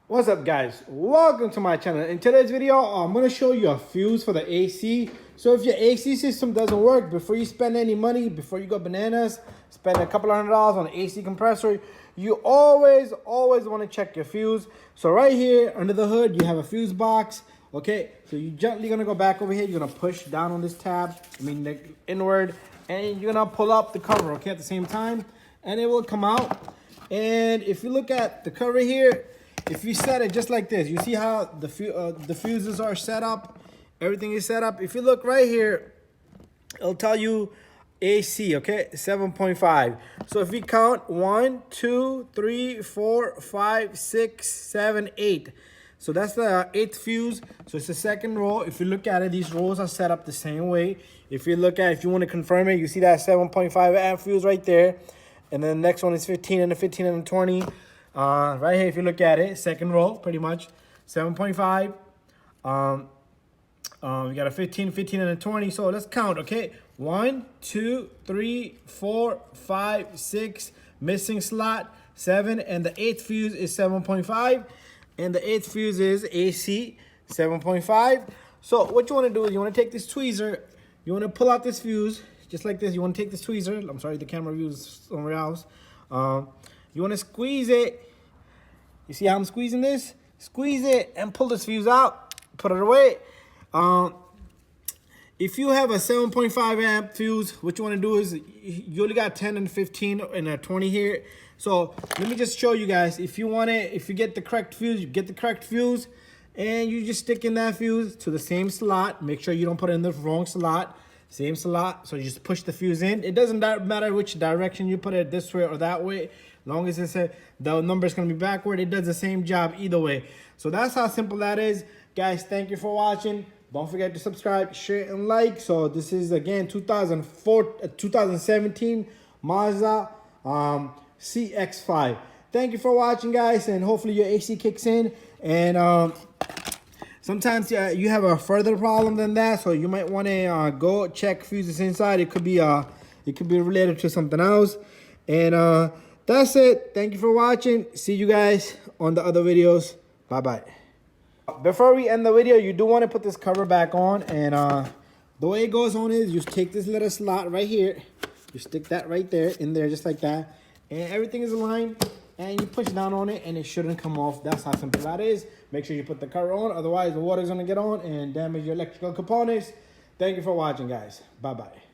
What's up, guys? Welcome to my channel. In today's video, I'm going to show you a fuse for the AC. So if your AC system doesn't work, before you spend any money, before you go bananas, spend a couple $100 on an AC compressor, you always want to check your fuse. So right here under the hood, you have a fuse box. Okay, so you're gently going to go back over here. You're going to push down on this tab, the inward, and you're going to pull up the cover, okay, at the same time, and it will come out. And if you look at the cover here, if you set it just like this, you see how the fuses are set up. Everything is set up. If you look right here, it'll tell you AC, okay, 7.5. So if we count 1, 2, 3, 4, 5, 6, 7, 8. So that's the 8th fuse. So it's the second row. If you look at it, these rows are set up the same way. If you look at, if you want to confirm it, you see that 7.5 amp fuse right there. And then the next one is 15 and the 15 and the 20. Right here, if you look at it, second row, pretty much 7.5. We got a 15, 15, and a 20. So let's count, okay? 1, 2, 3, 4, 5, 6. Missing slot 7, and the 8th fuse is 7.5, and the 8th fuse is AC 7.5. So what you want to do is you want to take this tweezer, you want to pull out this fuse just like this. You want to take this tweezer. I'm sorry, the camera views somewhere else. You want to squeeze it. You see how I'm squeezing this? Squeeze it and pull this fuse out. Put it away. If you have a 7.5 amp fuse, what you want to do is you only got 10 and 15 and a 20 here. So let me just show you guys. If you want it, if you get the correct fuse, you get the correct fuse, and you just stick in that fuse to the same slot. Make sure you don't put it in the wrong slot. Same slot. So you just push the fuse in. It doesn't matter which direction you put it, this way or that way. As long as it's the number is going to be backward, it does the same job either way. So that's how simple that is. Guys, thank you for watching. Don't forget to subscribe, share, and like. So this is, again, 2017 Mazda CX5. Thank you for watching, guys, and hopefully your AC kicks in. And sometimes you have a further problem than that, so you might want to go check fuses inside. It could be related to something else. And that's it. Thank you for watching. See you guys on the other videos. Bye-bye. Before we end the video, you do want to put this cover back on. And the way it goes on is you take this little slot right here. You stick that right there, in there, just like that. And everything is aligned. And you push down on it, and it shouldn't come off. That's how simple that is. Make sure you put the cover on. Otherwise, the water's going to get on and damage your electrical components. Thank you for watching, guys. Bye-bye.